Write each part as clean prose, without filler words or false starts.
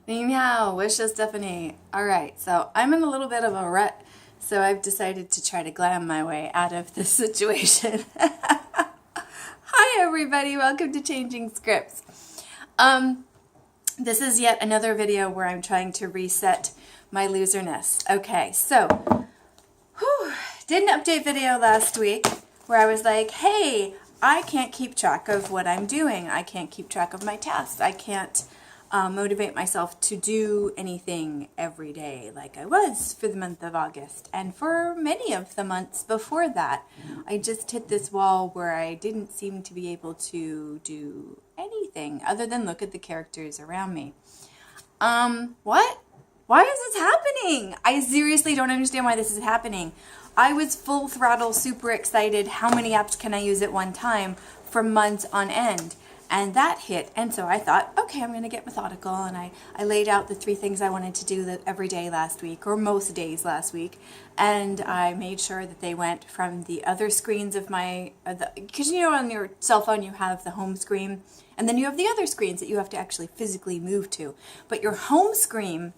Ni hao, wish Stephanie. All right, so I'm in a little bit of a rut, so I've decided to try to glam my way out of this situation. Hi, everybody. Welcome to Changing Scripts. This is yet another video where I'm trying to reset my loserness. Okay, so did an update video last week where I was like, hey, I can't keep track of what I'm doing. I can't keep track of my tasks. I can't motivate myself to do anything every day like I was for the month of August. And for many of the months before that, I just hit this wall where I didn't seem to be able to do anything other than look at the characters around me. What? Why is this happening? I seriously don't understand why this is happening. I was full throttle, super excited. How many apps can I use at one time for months on end? And that hit. And so I thought, okay, I'm going to get methodical. And I laid out the 3 things I wanted to do every day last week, or most days last week. And I made sure that they went from the other screens of my, because you know on your cell phone you have the home screen, and then you have the other screens that you have to actually physically move to. But your home screen,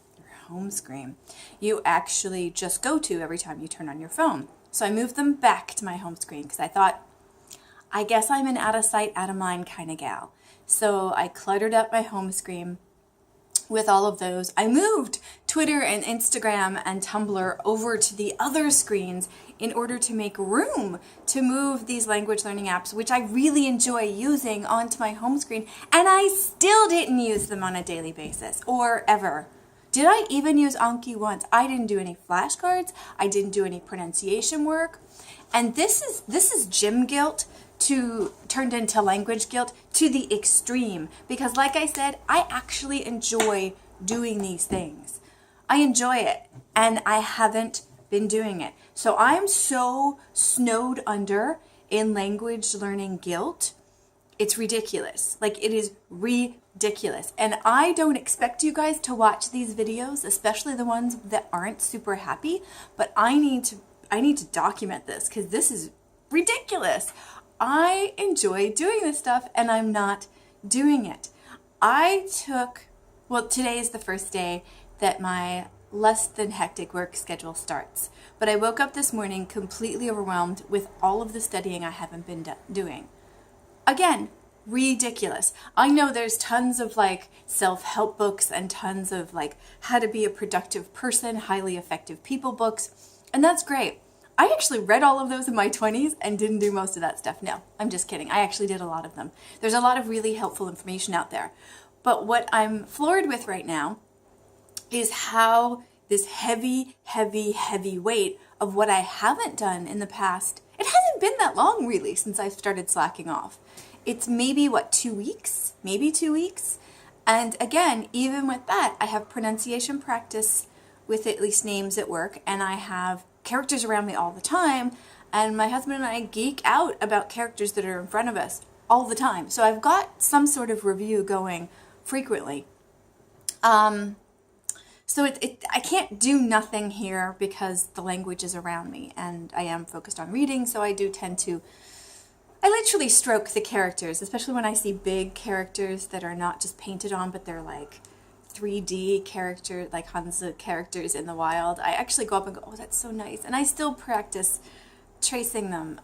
you actually just go to every time you turn on your phone. So I moved them back to my home screen because I thought, I guess I'm an out of sight, out of mind kind of gal. So I cluttered up my home screen with all of those. I moved Twitter and Instagram and Tumblr over to the other screens in order to make room to move these language learning apps, which I really enjoy using, onto my home screen. And I still didn't use them on a daily basis or ever. Did I even use Anki once? I didn't do any flashcards. I didn't do any pronunciation work. And this is gym guilt turned into language guilt to the extreme, because like I said, I actually enjoy doing these things. I enjoy it, and I haven't been doing it. So I'm so snowed under in language learning guilt. It's ridiculous. Like, it is ridiculous. And I don't expect you guys to watch these videos, especially the ones that aren't super happy, but I need to document this because this is ridiculous. I enjoy doing this stuff and I'm not doing it. Today is the first day that my less than hectic work schedule starts. But I woke up this morning completely overwhelmed with all of the studying I haven't been doing. Again, ridiculous. I know there's tons of like self-help books and tons of like how to be a productive person, highly effective people books, and that's great. I actually read all of those in my 20s and didn't do most of that stuff. No, I'm just kidding. I actually did a lot of them. There's a lot of really helpful information out there. But what I'm floored with right now is how this heavy weight of what I haven't done in the past, it hasn't been that long really since I started slacking off. It's maybe, 2 weeks? Maybe 2 weeks. And again, even with that, I have pronunciation practice with at least names at work, and I have characters around me all the time, and my husband and I geek out about characters that are in front of us all the time. So I've got some sort of review going frequently. So I can't do nothing here because the language is around me, and I am focused on reading, so I literally stroke the characters, especially when I see big characters that are not just painted on, but they're like 3D character, like Hansa characters in the wild. I actually go up and go, oh, that's so nice. And I still practice tracing them.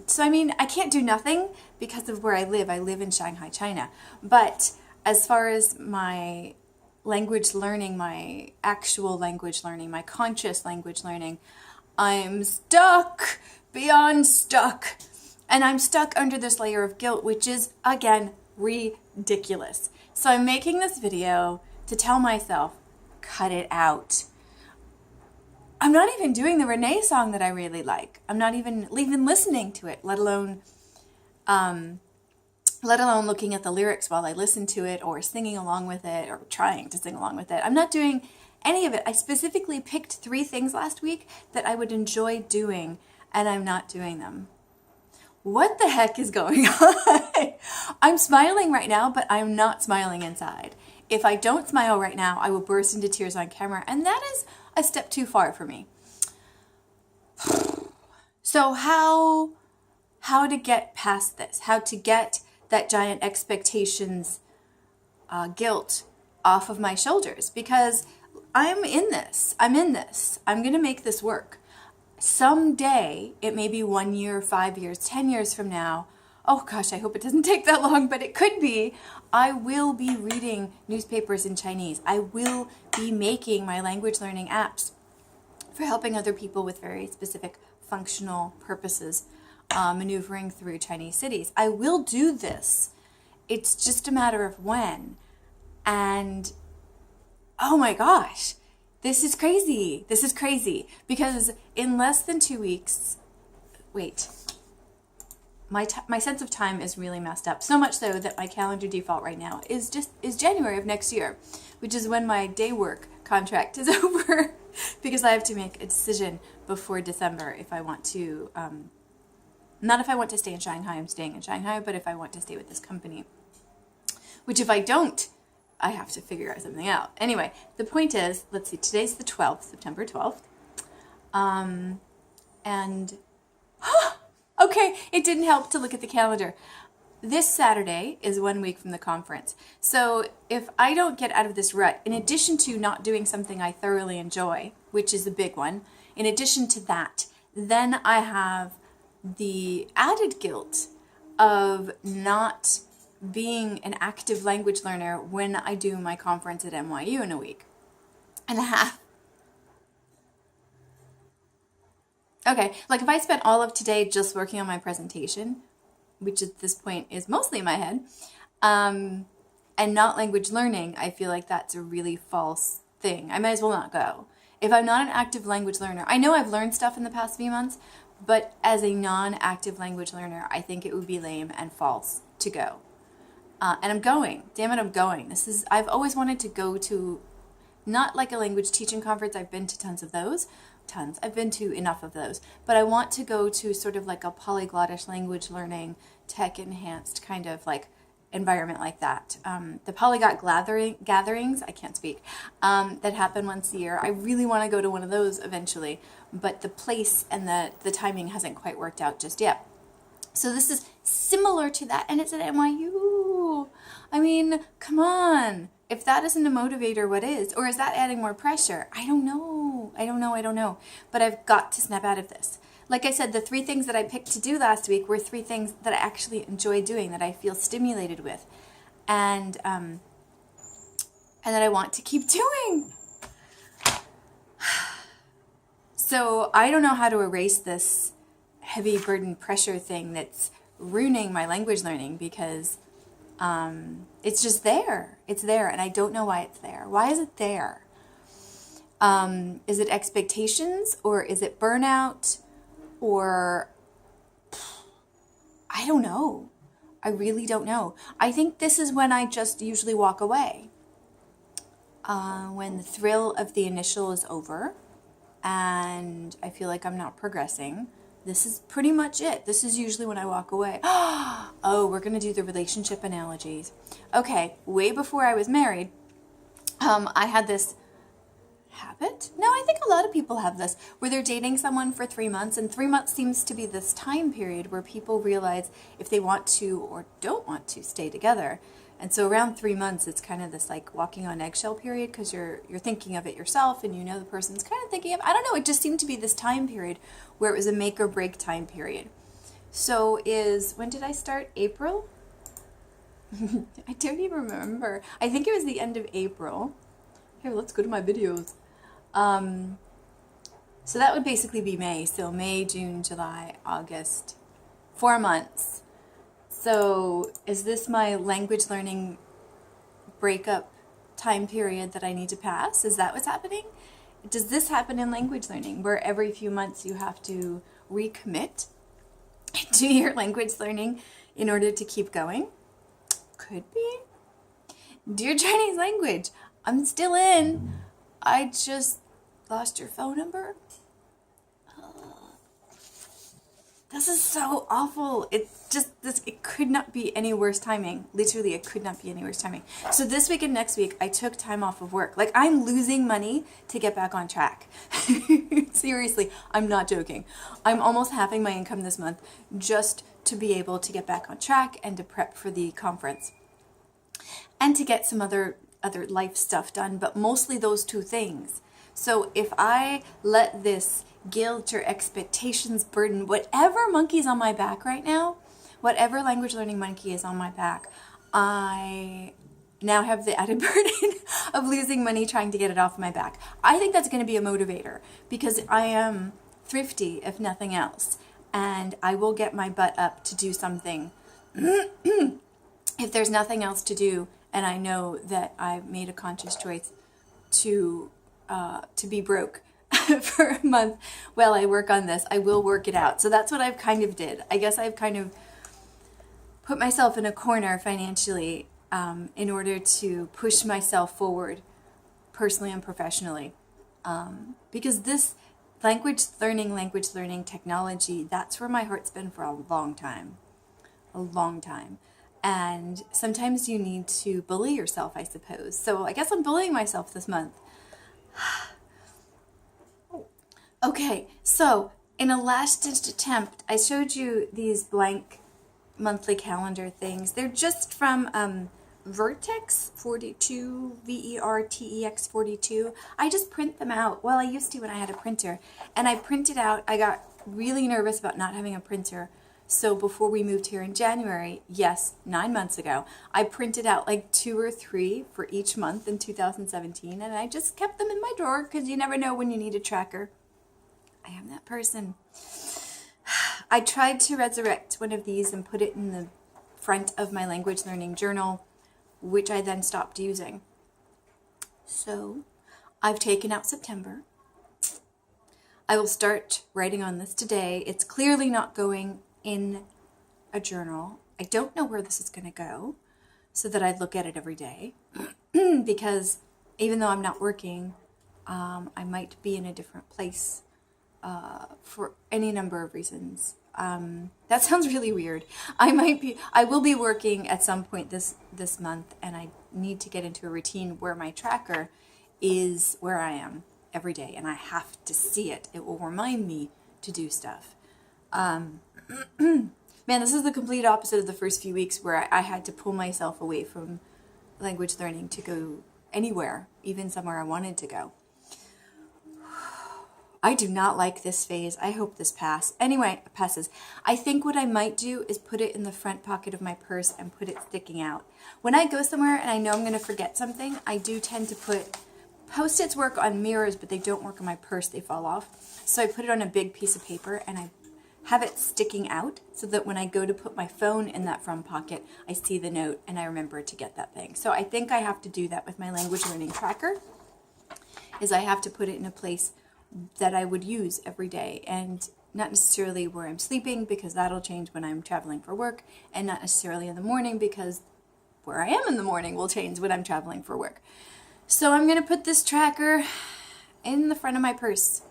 So I mean, I can't do nothing because of where I live. I live in Shanghai, China. But as far as my language learning, my actual language learning, my conscious language learning, I'm stuck, beyond stuck. And I'm stuck under this layer of guilt, which is, again, ridiculous. So I'm making this video to tell myself, cut it out. I'm not even doing the Renee song that I really like. I'm not even listening to it, let alone looking at the lyrics while I listen to it, or singing along with it, or trying to sing along with it. I'm not doing any of it. I specifically picked 3 things last week that I would enjoy doing, and I'm not doing them. What the heck is going on? I'm smiling right now, but I'm not smiling inside. If I don't smile right now, I will burst into tears on camera, and that is a step too far for me. So how to get past this? How to get that giant expectations guilt off of my shoulders, because I'm in this. I'm going to make this work. Someday, it may be 1 year, 5 years, 10 years from now. Oh gosh, I hope it doesn't take that long, but it could be. I will be reading newspapers in Chinese. I will be making my language learning apps for helping other people with very specific functional purposes, maneuvering through Chinese cities. I will do this. It's just a matter of when. And oh my gosh, this is crazy. This is crazy, because in less than 2 weeks, wait, my sense of time is really messed up. So much so that my calendar default right now is January of next year, which is when my day work contract is over, because I have to make a decision before December if I want to, not if I want to stay in Shanghai, I'm staying in Shanghai, but if I want to stay with this company, which if I don't, I have to figure out something out. Anyway, the point is, let's see, today's the 12th, September 12th. And, okay, it didn't help to look at the calendar. This Saturday is 1 week from the conference. So if I don't get out of this rut, in addition to not doing something I thoroughly enjoy, which is a big one, in addition to that, then I have the added guilt of not being an active language learner when I do my conference at NYU in a week and a half. Okay, like if I spent all of today just working on my presentation, which at this point is mostly in my head, and not language learning, I feel like that's a really false thing. I might as well not go. If I'm not an active language learner, I know I've learned stuff in the past few months, but as a non-active language learner, I think it would be lame and false to go. And I'm going. Damn it, I'm going. I've always wanted to go to, not like a language teaching conference. I've been to tons of those. I've been to enough of those. But I want to go to sort of like a polyglotish language learning, tech-enhanced kind of like environment like that. The polyglot gatherings, I can't speak, that happen once a year. I really want to go to one of those eventually. But the place and the timing hasn't quite worked out just yet. So this is similar to that, and it's at NYU. I mean, come on. If that isn't a motivator, what is? Or is that adding more pressure? I don't know. But I've got to snap out of this. Like I said, the 3 things that I picked to do last week were 3 things that I actually enjoy doing, that I feel stimulated with, and that I want to keep doing. So I don't know how to erase this heavy burden pressure thing that's ruining my language learning, because it's just there. It's there, and I don't know why it's there. Why is it there? Is it expectations, or is it burnout, or I don't know. I really don't know. I think this is when I just usually walk away. When the thrill of the initial is over and I feel like I'm not progressing. This is pretty much it. This is usually when I walk away. Oh, we're going to do the relationship analogies. Okay, way before I was married, I had this habit. No, I think a lot of people have this, where they're dating someone for 3 months, and 3 months seems to be this time period where people realize if they want to or don't want to stay together. And so around 3 months, it's kind of this like walking on eggshell period, because you're thinking of it yourself, and you know the person's kind of thinking of, I don't know, it just seemed to be this time period where it was a make or break time period. So when did I start? April? I don't even remember. I think it was the end of April. Here, let's go to my videos. So that would basically be May. So May, June, July, August, 4 months. So is this my language learning breakup time period that I need to pass? Is that what's happening? Does this happen in language learning, where every few months you have to recommit to your language learning in order to keep going? Could be. Dear Chinese language, I'm still in. I just lost your phone number. This is so awful. It could not be any worse timing. Literally, it could not be any worse timing. So this week and next week, I took time off of work. Like, I'm losing money to get back on track. Seriously, I'm not joking. I'm almost halving my income this month just to be able to get back on track and to prep for the conference. And to get some other other life stuff done, but mostly those two things. So if I let this guilt or expectations burden, whatever monkey's on my back right now, whatever language learning monkey is on my back, I now have the added burden of losing money trying to get it off my back. I think that's going to be a motivator because I am thrifty, if nothing else, and I will get my butt up to do something if there's nothing else to do, and I know that I've made a conscious choice to be broke for a month while I work on this. I will work it out. So that's what I've kind of did. I guess I've kind of put myself in a corner financially in order to push myself forward personally and professionally. Because this language learning technology, that's where my heart's been for a long time. A long time. And sometimes you need to bully yourself, I suppose. So I guess I'm bullying myself this month. Okay, so in a last-ditch attempt, I showed you these blank monthly calendar things. They're just from Vertex 42, VERTEX 42. I just print them out. Well, I used to when I had a printer. And I printed out, I got really nervous about not having a printer. So before we moved here in January, yes, 9 months ago, I printed out like 2 or 3 for each month in 2017, and I just kept them in my drawer because you never know when you need a tracker. I am that person. I tried to resurrect one of these and put it in the front of my language learning journal, which I then stopped using. So I've taken out September. I will start writing on this today. It's clearly not going in a journal. I don't know where this is going to go so that I look at it every day because even though I'm not working, I might be in a different place for any number of reasons. That sounds really weird. I will be working at some point this month, and I need to get into a routine where my tracker is where I am every day, and I have to see it. It will remind me to do stuff. Man, this is the complete opposite of the first few weeks where I had to pull myself away from language learning to go anywhere, even somewhere I wanted to go. I do not like this phase. I hope this passes. Anyway, it passes. I think what I might do is put it in the front pocket of my purse and put it sticking out. When I go somewhere and I know I'm going to forget something, I do tend to put Post-its work on mirrors, but they don't work on my purse. They fall off. So I put it on a big piece of paper and I have it sticking out so that when I go to put my phone in that front pocket, I see the note and I remember to get that thing. So I think I have to do that with my language learning tracker, is I have to put it in a place that I would use every day, and not necessarily where I'm sleeping because that'll change when I'm traveling for work, and not necessarily in the morning because where I am in the morning will change when I'm traveling for work. So I'm going to put this tracker in the front of my purse.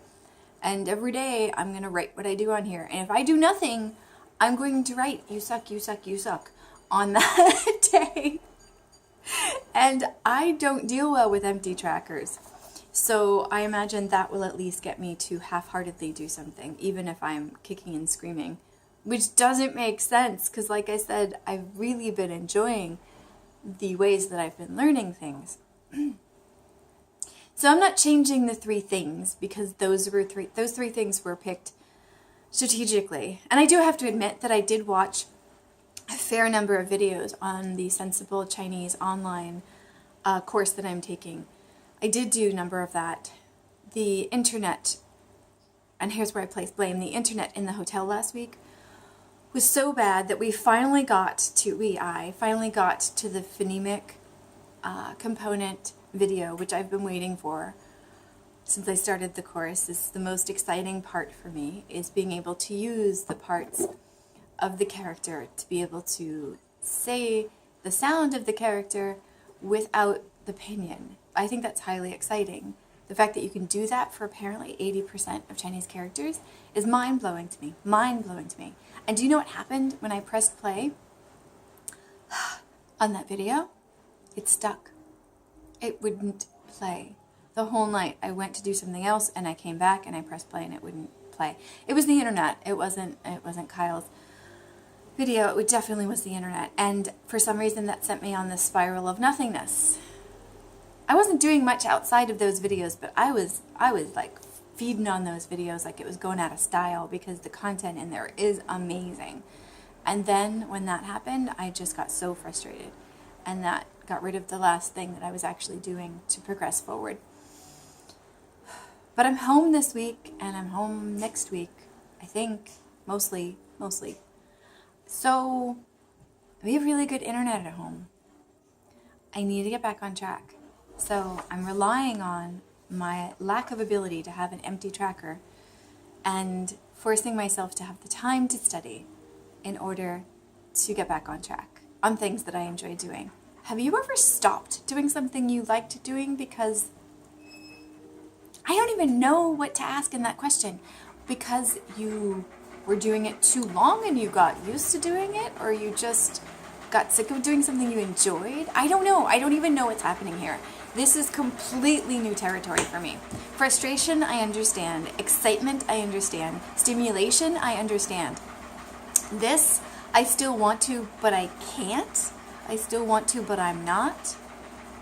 And every day I'm going to write what I do on here. And if I do nothing, I'm going to write, you suck, you suck, you suck on that day. And I don't deal well with empty trackers. So I imagine that will at least get me to half-heartedly do something, even if I'm kicking and screaming. Which doesn't make sense, because like I said, I've really been enjoying the ways that I've been learning things. So I'm not changing the 3 things because those 3 things were picked strategically. And I do have to admit that I did watch a fair number of videos on the Sensible Chinese online course that I'm taking. I did do a number of that. The internet, and here's where I place blame, the internet in the hotel last week was so bad that I finally got to the phonemic component video, which I've been waiting for since I started the course. This is the most exciting part for me, is being able to use the parts of the character to be able to say the sound of the character without the pinyin. I think that's highly exciting. The fact that you can do that for apparently 80% of Chinese characters is mind-blowing to me. Mind-blowing to me. And do you know what happened when I pressed play on that video? It stuck. It wouldn't play. The whole night I went to do something else and I came back and I pressed play and it wouldn't play. It was the internet. It wasn't Kyle's video. It definitely was the internet. And for some reason that sent me on this spiral of nothingness. I wasn't doing much outside of those videos, but I was like feeding on those videos like it was going out of style because the content in there is amazing. And then when that happened, I just got so frustrated, and that got rid of the last thing that I was actually doing to progress forward. But I'm home this week, and I'm home next week, I think, mostly. So we have really good internet at home. I need to get back on track. So I'm relying on my lack of ability to have an empty tracker and forcing myself to have the time to study in order to get back on track on things that I enjoy doing. Have you ever stopped doing something you liked doing because I don't even know what to ask in that question, because you were doing it too long and you got used to doing it, or you just got sick of doing something you enjoyed? I don't know. I don't even know what's happening here. This is completely new territory for me. Frustration, I understand. Excitement, I understand. Stimulation, I understand. This, I still want to, but I can't. I still want to, but I'm not.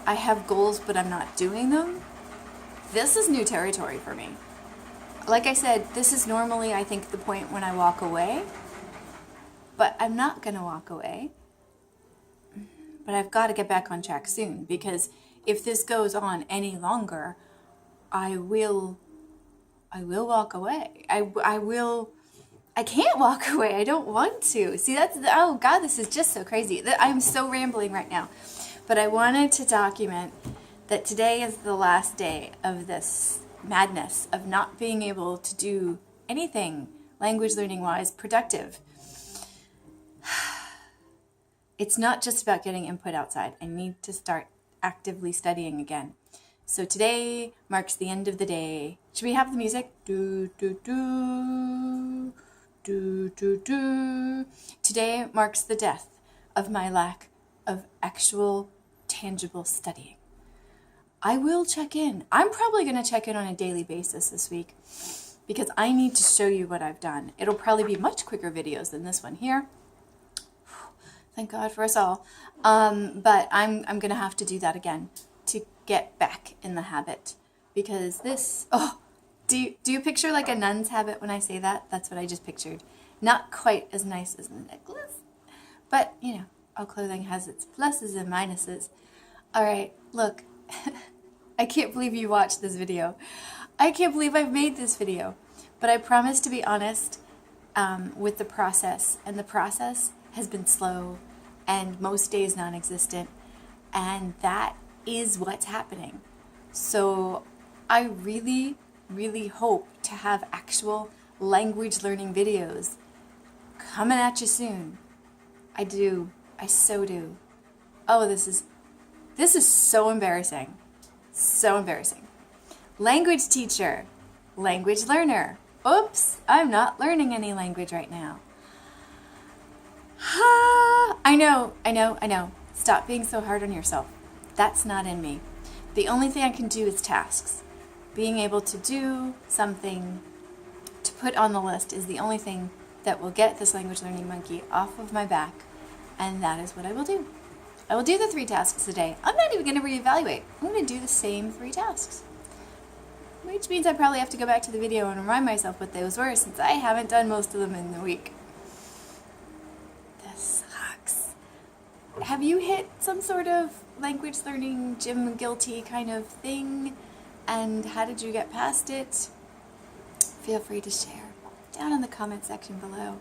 I have goals, but I'm not doing them. This is new territory for me. Like I said, this is normally, I think, the point when I walk away. But I'm not going to walk away. But I've got to get back on track soon, because if this goes on any longer, I will walk away. I can't walk away. I don't want to. See, oh God, this is just so crazy. I'm so rambling right now. But I wanted to document that today is the last day of this madness of not being able to do anything language learning wise productive. It's not just about getting input outside. I need to start actively studying again. So today marks the end of the day. Should we have the music? Do, do, do, do, do, do. Today marks the death of my lack of actual tangible studying. I will check in. I'm probably going to check in on a daily basis this week because I need to show you what I've done. It'll probably be much quicker videos than this one here. Thank God for us all. But I'm going to have to do that again to get back in the habit, because this, do you picture like a nun's habit when I say that? That's what I just pictured. Not quite as nice as the necklace, but you know, all clothing has its pluses and minuses. All right, look, I can't believe you watched this video. I can't believe I've made this video, but I promise to be honest with the process, and the process has been slow and most days non-existent, and that is what's happening. So I really, really hope to have actual language learning videos coming at you soon. I do. I so do. Oh, this is so embarrassing. So embarrassing. Language teacher, language learner. Oops, I'm not learning any language right now. I know. Stop being so hard on yourself. That's not in me. The only thing I can do is tasks. Being able to do something to put on the list is the only thing that will get this language learning monkey off of my back, and that is what I will do. I will do the 3 tasks a day. I'm not even going to reevaluate. I'm going to do the same 3 tasks. Which means I probably have to go back to the video and remind myself what those were, since I haven't done most of them in the week. This sucks. Have you hit some sort of language learning gym guilty kind of thing? And how did you get past it? Feel free to share down in the comment section below.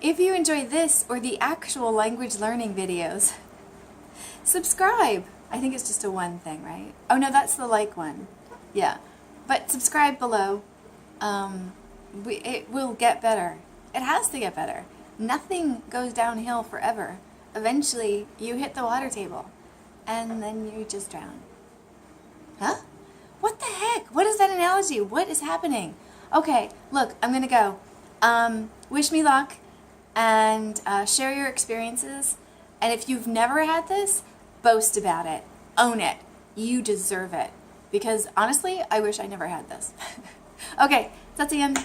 If you enjoy this or the actual language learning videos, subscribe. I think it's just a 1 thing, right? Oh no, that's the like one. Yeah. But subscribe below. It will get better. It has to get better. Nothing goes downhill forever. Eventually, you hit the water table, and then you just drown. Huh? What the heck? What is that analogy? What is happening? Okay, look, I'm gonna go. Wish me luck, and share your experiences. And if you've never had this, boast about it. Own it. You deserve it. Because honestly, I wish I never had this. Okay, that's the end.